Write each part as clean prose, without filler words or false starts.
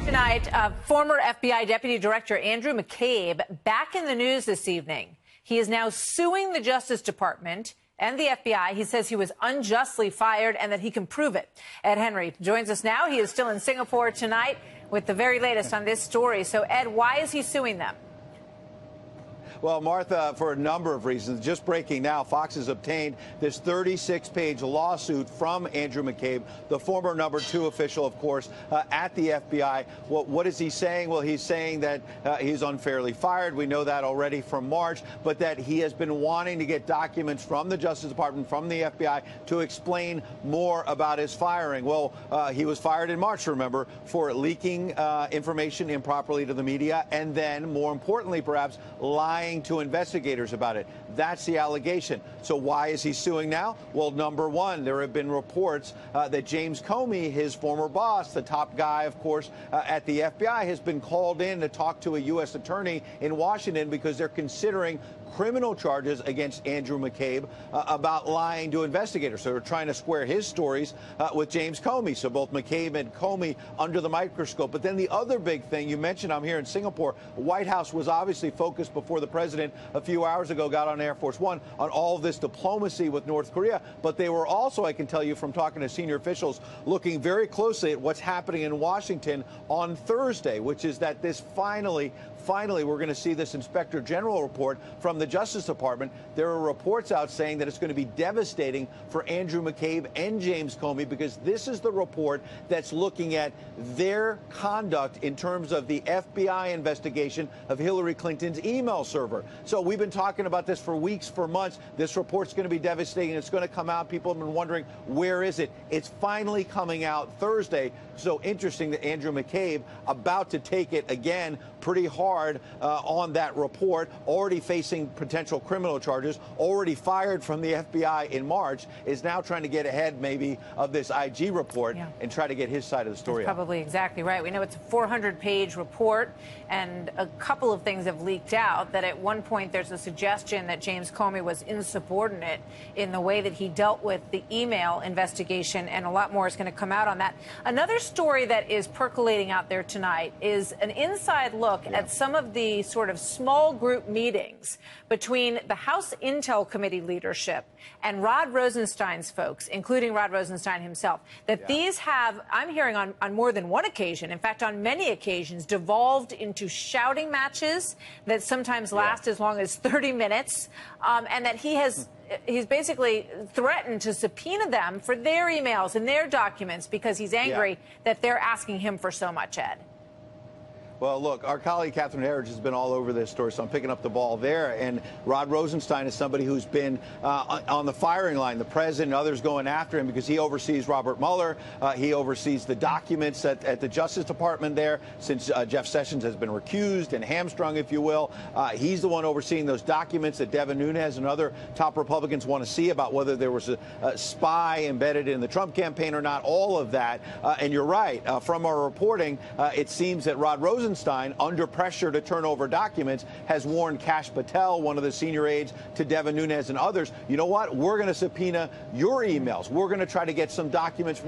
Tonight, former FBI Deputy Director Andrew McCabe back in the news this evening. He is now suing the Justice Department and the FBI. He says he was unjustly fired and that he can prove it. Ed Henry joins us now. He is still in Singapore tonight with the very latest on this story. So, Ed, why is he suing them? Well, Martha, for a number of reasons. Just breaking now, Fox has obtained this 36-page lawsuit from Andrew McCabe, the former #2 official, of course, at the FBI. What is he saying? Well, he's saying that he's unfairly fired. We know that already from March, but that he has been wanting to get documents from the Justice Department, from the FBI, to explain more about his firing. Well, he was fired in March, remember, for leaking information improperly to the media, and then, more importantly, perhaps, lying to investigators about it. That's the allegation. So why is he suing now? Well, number one, there have been reports that James Comey, his former boss, the top guy, of course, at the FBI, has been called in to talk to a U.S. attorney in Washington because they're considering criminal charges against Andrew McCabe about lying to investigators. So they're trying to square his stories with James Comey. So both McCabe and Comey under the microscope. But then the other big thing, you mentioned I'm here in Singapore. The White House was obviously focused before the president a few hours ago got on Air Force One on all of this diplomacy with North Korea. But they were also, I can tell you from talking to senior officials, looking very closely at what's happening in Washington on Thursday, which is that this finally, we're going to see this Inspector General report from the Justice Department. There are reports out saying that it's going to be devastating for Andrew McCabe and James Comey because this is the report that's looking at their conduct in terms of the FBI investigation of Hillary Clinton's email server. So we've been talking about this for weeks, for months. This report's going to be devastating. It's going to come out. People have been wondering, where is it? It's finally coming out Thursday. So interesting that Andrew McCabe about to take it again pretty hard on that report, already facing potential criminal charges, already fired from the FBI in March, is now trying to get ahead maybe of this IG report and try to get his side of the story. That's probably exactly right. We know it's a 400-page report, and a couple of things have leaked out. That at one point there's a suggestion that James Comey was insubordinate in the way that he dealt with the email investigation, and a lot more is going to come out on that. Another story that is percolating out there tonight is an inside look at some of the sort of small group meetings between the House Intel Committee leadership and Rod Rosenstein's folks, including Rod Rosenstein himself, that these have, I'm hearing on more than one occasion, in fact, on many occasions, devolved into shouting matches that sometimes last as long as 30 minutes, and that he's basically threatened to subpoena them for their emails and their documents because he's angry that they're asking him for so much, Ed. Well, look, our colleague Catherine Herridge has been all over this story, so I'm picking up the ball there. And Rod Rosenstein is somebody who's been on the firing line, the president and others going after him because he oversees Robert Mueller. He oversees the documents at the Justice Department there since Jeff Sessions has been recused and hamstrung, if you will. He's the one overseeing those documents that Devin Nunes and other top Republicans want to see about whether there was a spy embedded in the Trump campaign or not, all of that. And you're right. From our reporting, it seems that Rod Rosenstein, under pressure to turn over documents, has warned Kash Patel, one of the senior aides to Devin Nunes and others, you know what? We're going to subpoena your emails. We're going to try to get some documents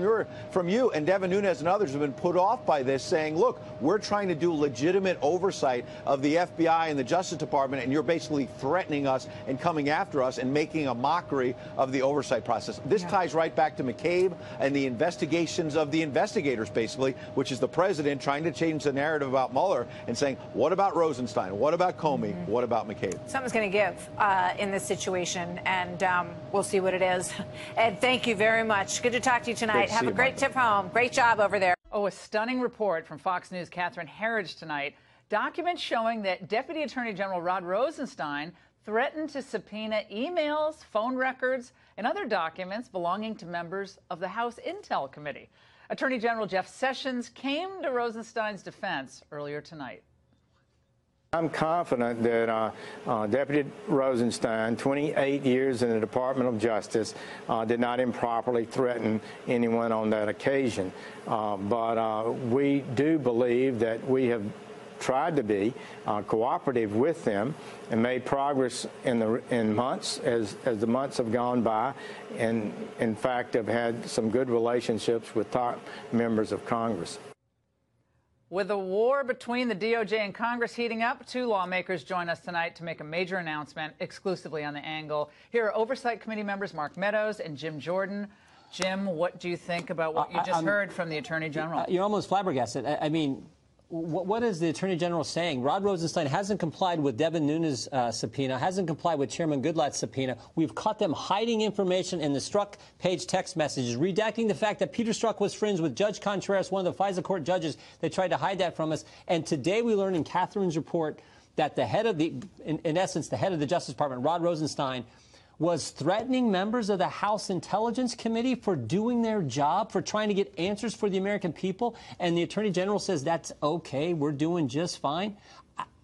from you. And Devin Nunes and others have been put off by this, saying, look, we're trying to do legitimate oversight of the FBI and the Justice Department, and you're basically threatening us and coming after us and making a mockery of the oversight process. This ties right back to McCabe and the investigations of the investigators, basically, which is the president trying to change the narrative about Mueller and saying, what about Rosenstein? What about Comey? What about McCabe? Something's going to give in this situation, and we'll see what it is. Ed, thank you very much. Good to talk to you tonight. Have a great trip home. Great job over there. Oh, a stunning report from Fox News' Catherine Herridge tonight. Documents showing that Deputy Attorney General Rod Rosenstein threatened to subpoena emails, phone records, and other documents belonging to members of the House Intel Committee. Attorney General Jeff Sessions came to Rosenstein's defense earlier tonight. I'm confident that Deputy Rosenstein, 28 years in the Department of Justice, did not improperly threaten anyone on that occasion. But we do believe that we have tried to be cooperative with them and made progress in months as the months have gone by, and in fact have had some good relationships with top members of Congress. With the war between the DOJ and Congress heating up, two lawmakers join us tonight to make a major announcement exclusively on The Angle. Here are Oversight Committee members Mark Meadows and Jim Jordan. Jim, what do you think about what you just heard from the Attorney General? You're almost flabbergasted. I mean, what is the Attorney General saying? Rod Rosenstein hasn't complied with Devin Nunes' subpoena, hasn't complied with Chairman Goodlatte's subpoena. We've caught them hiding information in the Strzok page text messages, redacting the fact that Peter Strzok was friends with Judge Contreras, one of the FISA court judges. They tried to hide that from us. And today we learned in Catherine's report that the head of in essence, the head of the Justice Department, Rod Rosenstein, was threatening members of the House Intelligence Committee for doing their job, for trying to get answers for the American people. And the Attorney General says that's okay, we're doing just fine.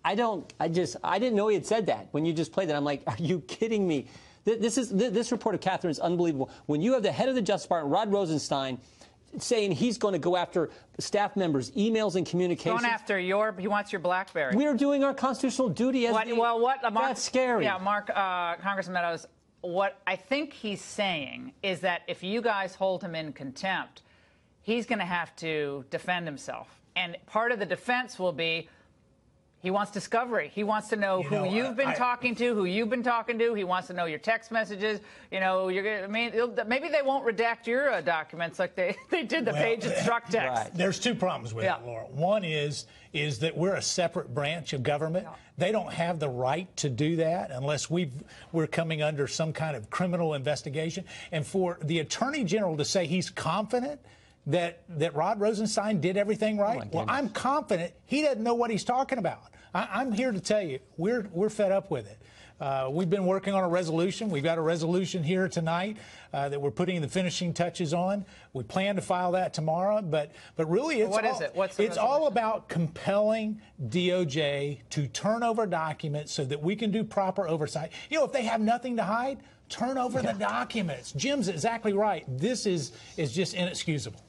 I didn't know he had said that. When you just played that, I'm like, are you kidding me? This report of Catherine is unbelievable. When you have the head of the Justice Department, Rod Rosenstein, saying he's going to go after staff members' emails and communications. Going after he wants your BlackBerry. We're doing our constitutional duty as Mark, that's scary. Yeah, Mark, Congressman Meadows, what I think he's saying is that if you guys hold him in contempt, he's going to have to defend himself. And part of the defense will be he wants discovery. He wants to know who you've been talking to, who you've been talking to. He wants to know your text messages. You know, maybe they won't redact your documents like they did the page and Strzok text. Right. There's two problems with it, Laura. One is that we're a separate branch of government. Yeah. They don't have the right to do that unless we're coming under some kind of criminal investigation. And for the Attorney General to say he's confident that Rod Rosenstein did everything right, well, I'm confident he doesn't know what he's talking about. I'm here to tell you, we're fed up with it. We've been working on a resolution. We've got a resolution here tonight that we're putting the finishing touches on. We plan to file that tomorrow, but really it's all about compelling DOJ to turn over documents so that we can do proper oversight. You know, if they have nothing to hide, turn over the documents. Jim's exactly right. This is just inexcusable.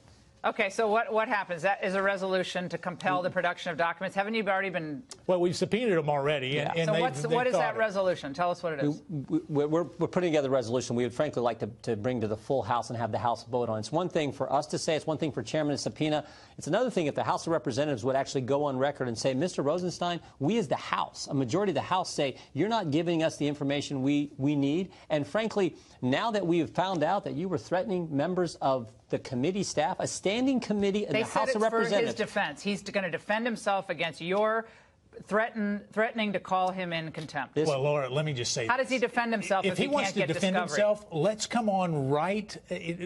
Okay, so what happens? That is a resolution to compel the production of documents. Haven't you already been? Well, we've subpoenaed them already. Yeah. And what is that resolution? Tell us what it is. We're putting together a resolution we would frankly like to bring to the full House and have the House vote on. It's one thing for us to say. It's one thing for Chairman to subpoena. It's another thing if the House of Representatives would actually go on record and say, Mr. Rosenstein, we as the House, a majority of the House say, you're not giving us the information we need. And frankly, now that we have found out that you were threatening members of the committee staff, a standing committee in the House of Representatives. They said it's for his defense. He's going to defend himself against your threatening to call him in contempt. Well, Laura, let me just say How does he defend himself if he wants to defend himself? Let's come on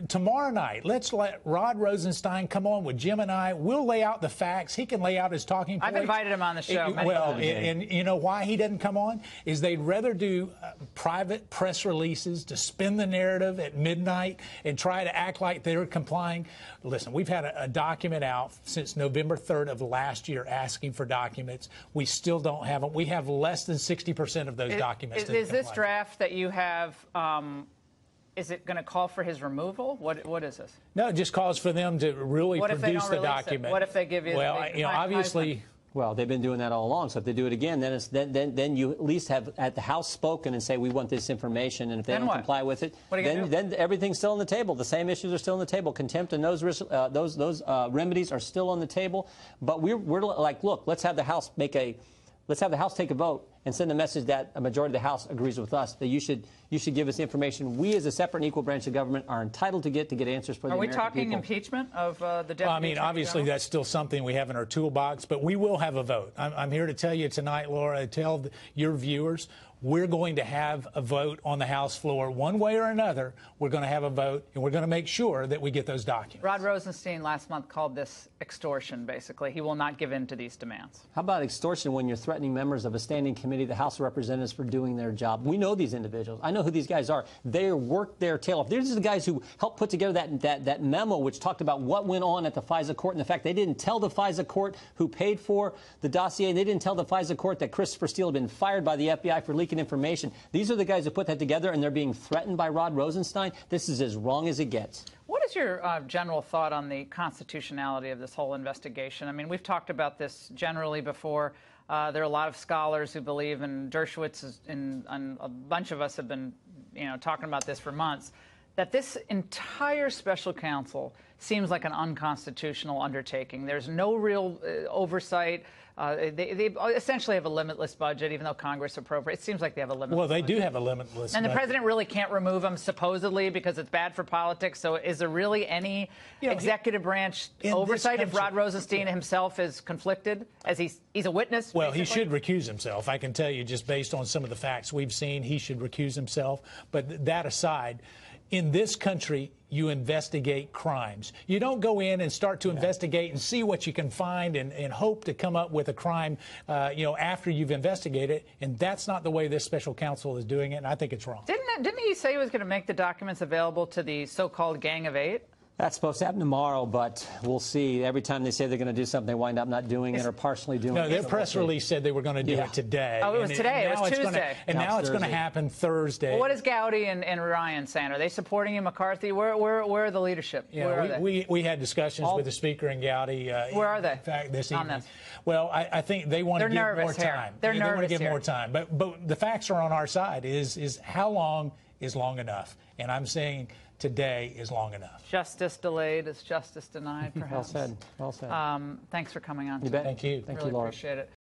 tomorrow night. Let's let Rod Rosenstein come on with Jim and I. We'll lay out the facts. He can lay out his talking points. I've invited him on the show. And you know why he doesn't come on? Is they'd rather do private press releases to spin the narrative at midnight and try to act like they're complying. Listen, we've had a document out since November 3rd of last year asking for documents. We still don't have them. We have less than 60% of those documents. Is this draft that you have, is it going to call for his removal? What is this? No, it just calls for them to really produce the document. What if they give you? Well, obviously. Well, they've been doing that all along. So if they do it again, then you at least have at the House spoken and say we want this information, and if they don't comply with it, then everything's still on the table. The same issues are still on the table. Contempt and those remedies are still on the table. But we're like, look, let's have the House take a vote and send a message that a majority of the House agrees with us that you should give us information we as a separate and equal branch of government are entitled to get answers for the American people. Are we talking impeachment of the deputy? Well, I mean, obviously that's still something we have in our toolbox, but we will have a vote. I'm here to tell you tonight, Laura, tell your viewers, we're going to have a vote on the House floor. One way or another, we're going to have a vote, and we're going to make sure that we get those documents. Rod Rosenstein last month called this extortion, basically. He will not give in to these demands. How about extortion when you're threatening members of a standing committee, the House of Representatives, for doing their job? We know these individuals. I know who these guys are. They worked their tail off. These are the guys who helped put together that memo which talked about what went on at the FISA court and the fact they didn't tell the FISA court who paid for the dossier. And they didn't tell the FISA court that Christopher Steele had been fired by the FBI for leaking information. These are the guys who put that together, and they're being threatened by Rod Rosenstein. This is as wrong as it gets. What is your general thought on the constitutionality of this whole investigation? I mean, we've talked about this generally before. There are a lot of scholars who believe, and Dershowitz and a bunch of us have been, talking about this for months, that this entire special counsel seems like an unconstitutional undertaking. There's no real oversight. They essentially have a limitless budget, even though Congress appropriates. It seems like they have a limitless Well, they budget. do have a limitless And the budget. president really can't remove them, supposedly, because it's bad for politics. So is there really any executive branch oversight if Rod Rosenstein himself is conflicted, as he's a witness? Well, basically? he should recuse himself. I can tell you, just based on some of the facts we've seen, he should recuse himself. But that aside, in this country, you investigate crimes. You don't go in and start to investigate and see what you can find and hope to come up with a crime, after you've investigated. And that's not the way this special counsel is doing it, and I think it's wrong. Didn't he say he was going to make the documents available to the so-called Gang of Eight? That's supposed to happen tomorrow, but we'll see. Every time they say they're going to do something, they wind up not doing it or partially doing it. No, their press release said they were going to do it today. Oh, it was today. It was Tuesday. Now it's going to happen Thursday. Well, what is Gowdy and Ryan saying? Are they supporting you, McCarthy? Where are the leadership? Where are they? We had discussions with the Speaker and Gowdy. Where are they? In fact, this on evening. This? Well, I think they want to give more time. They're they nervous want to give here. more time. But the facts are on our side. Is how long is long enough? And I'm saying today is long enough. Justice delayed is justice denied, perhaps. Well said. Well said. Thanks for coming on. You bet. Thank you. Thank Really you, Laura. appreciate it.